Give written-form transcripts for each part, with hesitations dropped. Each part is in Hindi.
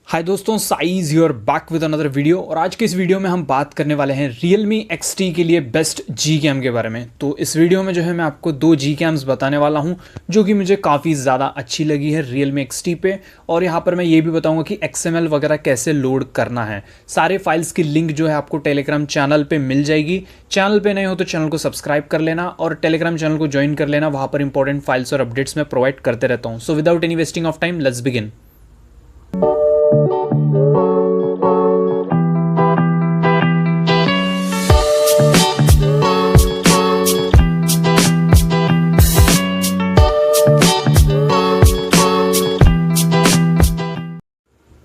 हाय दोस्तों, size you're back with another video. और आज के इस वीडियो में हम बात करने वाले हैं Realme XT के लिए बेस्ट जी कैम के बारे में। तो इस वीडियो में जो है मैं आपको दो जी कैम्स बताने वाला हूं जो कि मुझे काफ़ी ज़्यादा अच्छी लगी है Realme XT पे। और यहाँ पर मैं ये भी बताऊंगा कि XML वगैरह कैसे लोड करना है। सारे फाइल्स की लिंक जो है आपको टेलीग्राम चैनल पर मिल जाएगी। चैनल पर नए हो तो चैनल को सब्सक्राइब कर लेना और टेलीग्राम चैनल को ज्वाइन कर लेना। वहाँ पर इंपॉर्टेंट फाइल्स और अपडेट्स मैं प्रोवाइड करते रहता हूँ। So without any wasting of time, let's begin.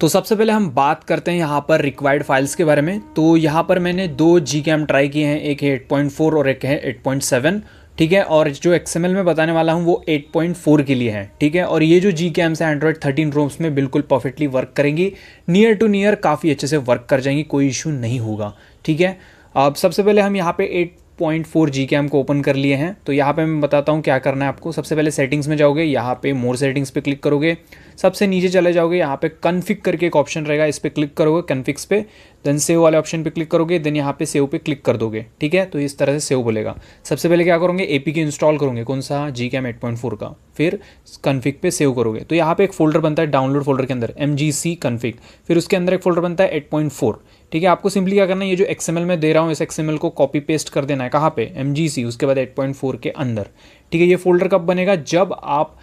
तो सबसे पहले हम बात करते हैं यहाँ पर रिक्वायर्ड फाइल्स के बारे में। तो यहाँ पर मैंने दो जी कैम ट्राई किए हैं, एक है 8.4 और एक है 8.7। ठीक है, और जो XML में बताने वाला हूँ वो 8.4 के लिए है। ठीक है, और ये जो जी कैम्स हैं Android 13 रोम्स में बिल्कुल परफेक्टली वर्क करेंगी, नियर टू नियर काफ़ी अच्छे से वर्क कर जाएंगी, कोई इशू नहीं होगा। ठीक है, अब सबसे पहले हम यहाँ पे 8.4 जी कैम को ओपन कर लिए हैं। तो यहाँ पे मैं बताता हूँ क्या करना है आपको। सबसे पहले सेटिंग्स में जाओगे, यहाँ पे मोर सेटिंग्स पे क्लिक करोगे, सबसे नीचे चले जाओगे, यहाँ पे कन्फिग करके एक ऑप्शन रहेगा, इस पर क्लिक करोगे कन्फिग्स पे, देन सेव वाले ऑप्शन पे क्लिक करोगे, देन यहाँ पे सेव पे क्लिक कर दोगे। ठीक है, तो इस तरह से सेव बोलेगा। सबसे पहले क्या करोगे, APK इंस्टॉल करोगे, कौन सा, जी कैम 8.4 का, फिर कन्फिग पे सेव करोगे। तो यहाँ पे एक फोल्डर बनता है डाउनलोड फोल्डर के अंदर, MGC कन्फिग, फिर उसके अंदर एक फोल्डर बनता है 8.4। ठीक है, आपको सिंपली क्या करना है, ये जो XML में दे रहा हूँ इस XML को कॉपी पेस्ट कर देना है, कहाँ पे, MGC, उसके बाद 8.4 के अंदर। ठीक है, ये फोल्डर कब बनेगा, जब आप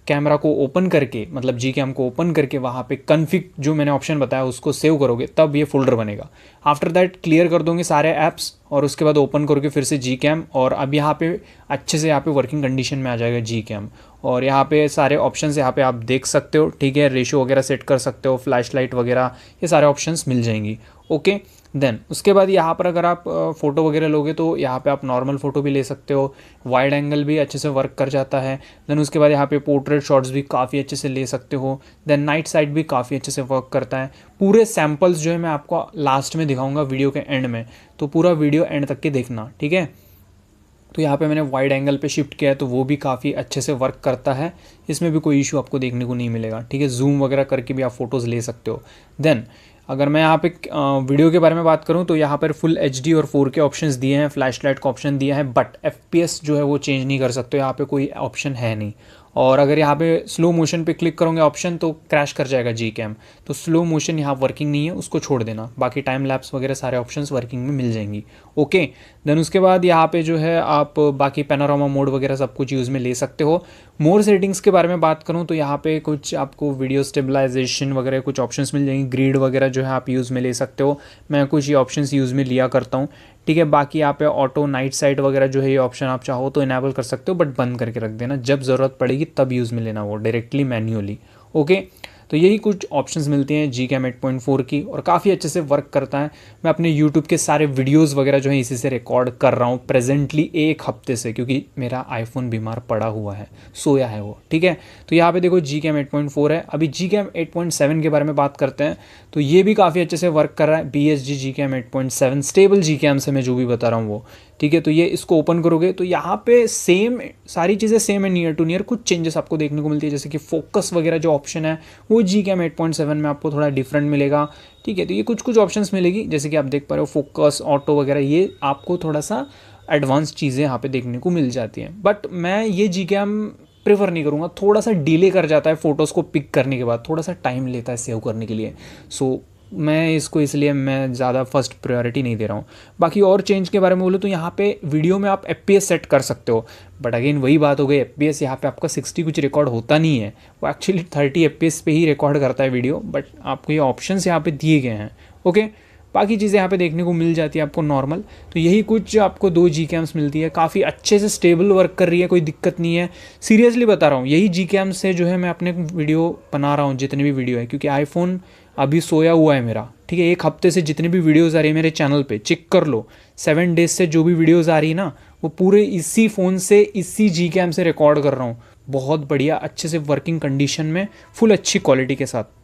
कैमरा को ओपन करके, मतलब जी कैम को ओपन करके वहाँ पे कन्फिग जो मैंने ऑप्शन बताया उसको सेव करोगे, तब ये फोल्डर बनेगा। आफ्टर दैट क्लियर कर दोगे सारे ऐप्स और उसके बाद ओपन करोगे फिर से जी कैम, और अब यहाँ पे अच्छे से यहाँ पे वर्किंग कंडीशन में आ जाएगा जी कैम। और यहाँ पे सारे ऑप्शंस यहाँ पे आप देख सकते हो। ठीक है, रेशियो वगैरह सेट कर सकते हो, फ्लैश लाइट वगैरह, ये सारे ऑप्शंस मिल जाएंगी। ओके, देन उसके बाद यहाँ पर अगर आप फ़ोटो वगैरह लोगे तो यहाँ पे आप नॉर्मल फ़ोटो भी ले सकते हो, वाइड एंगल भी अच्छे से वर्क कर जाता है। देन उसके बाद यहाँ पे पोर्ट्रेट शॉट्स भी काफ़ी अच्छे से ले सकते हो। देन नाइट साइड भी काफ़ी अच्छे से वर्क करता है। पूरे सैम्पल्स जो है मैं आपको लास्ट में दिखाऊंगा वीडियो के एंड में, तो पूरा वीडियो एंड तक के देखना। ठीक है, तो यहाँ पे मैंने वाइड एंगल पे शिफ्ट किया है तो वो भी काफ़ी अच्छे से वर्क करता है, इसमें भी कोई इशू आपको देखने को नहीं मिलेगा। ठीक है, जूम वगैरह करके भी आप फोटोज़ ले सकते हो। देन अगर मैं यहाँ पे वीडियो के बारे में बात करूँ तो यहाँ पर फुल HD और 4K ऑप्शंस दिए हैं, फ्लैश लाइट का ऑप्शन दिया है, बट FPS जो है वो चेंज नहीं कर सकते, यहाँ पे कोई ऑप्शन है नहीं। और अगर यहाँ पे स्लो मोशन पे क्लिक करोगे ऑप्शन तो क्रैश कर जाएगा जी कैम, तो स्लो मोशन यहाँ वर्किंग नहीं है, उसको छोड़ देना। बाकी टाइम लैप्स वगैरह सारे ऑप्शंस वर्किंग में मिल जाएंगी। ओके, देन उसके बाद यहाँ पे जो है आप बाकी पैनोरामा मोड वगैरह सब कुछ यूज़ में ले सकते हो। मोर सेटिंग्स के बारे में बात करूँ तो यहाँ पे कुछ आपको वीडियो स्टेबलाइजेशन वगैरह कुछ ऑप्शंस मिल जाएंगे, ग्रिड वगैरह जो है आप यूज़ में ले सकते हो। मैं कुछ ये ऑप्शंस यूज़ में लिया करता हूँ। ठीक है, बाकी यहाँ पे ऑटो नाइट साइड वगैरह जो है ये ऑप्शन आप चाहो तो इनेबल कर सकते हो, बट बंद करके रख देना, जब ज़रूरत पड़ेगी तब यूज़ में लेना वो डायरेक्टली मैन्युअली। ओके, तो यही कुछ ऑप्शंस मिलती हैं जी कैम 8.4 की और काफ़ी अच्छे से वर्क करता है। मैं अपने यूट्यूब के सारे वीडियोस वगैरह जो है इसी से रिकॉर्ड कर रहा हूँ प्रेजेंटली 1 हफ्ते से, क्योंकि मेरा आईफोन बीमार पड़ा हुआ है, सोया है वो। ठीक है, तो यहाँ पे देखो जी कैम 8.4 है। अभी जी कैम 8.7 के बारे में बात करते हैं, तो ये भी काफ़ी अच्छे से वर्क कर रहा है। BSG जी कैम 8.7 स्टेबल जी कैम से मैं जो भी बता रहा हूँ वो। ठीक है, तो ये इसको ओपन करोगे तो यहाँ पे सेम सारी चीज़ें सेम है, नियर टू नियर। कुछ चेंजेस आपको देखने को मिलती है, जैसे कि फोकस वगैरह जो ऑप्शन है वो जी कैम 8.7 में आपको थोड़ा डिफरेंट मिलेगा। ठीक है, तो ये कुछ ऑप्शंस मिलेगी, जैसे कि आप देख पा रहे हो फोकस, ऑटो वगैरह, ये आपको थोड़ा सा एडवांस चीज़ें यहाँ पे देखने को मिल जाती हैं। बट मैं ये जी कैम प्रेफर नहीं करूँगा, थोड़ा सा डिले कर जाता है फ़ोटोज़ को पिक करने के बाद, थोड़ा सा टाइम लेता है सेव करने के लिए। सो मैं इसको इसलिए मैं ज़्यादा फर्स्ट प्रायोरिटी नहीं दे रहा हूँ। बाकी और चेंज के बारे में बोलूँ तो यहाँ पे वीडियो में आप FPS सेट कर सकते हो, बट अगेन वही बात हो गई, FPS यहाँ पे आपका 60 कुछ रिकॉर्ड होता नहीं है, वो एक्चुअली 30 FPS पे ही रिकॉर्ड करता है वीडियो, बट आपको ये ऑप्शंस यहाँ पे दिए गए हैं। ओके, बाकी चीज़ें यहाँ पे देखने को मिल जाती है आपको नॉर्मल। तो यही कुछ आपको दो जी कैम्स मिलती है, काफ़ी अच्छे से स्टेबल वर्क कर रही है, कोई दिक्कत नहीं है। सीरियसली बता रहा हूँ, यही जी कैम से जो है मैं अपने वीडियो बना रहा हूँ, जितने भी वीडियो है, क्योंकि आईफोन अभी सोया हुआ है मेरा। ठीक है, 1 हफ्ते से जितनी भी वीडियोज़ आ रही है मेरे चैनल पे चेक कर लो, 7 डेज से जो भी वीडियोज़ आ रही है ना, वो पूरे इसी फ़ोन से इसी जी कैम से रिकॉर्ड कर रहा हूँ। बहुत बढ़िया, अच्छे से वर्किंग कंडीशन में, फुल अच्छी क्वालिटी के साथ।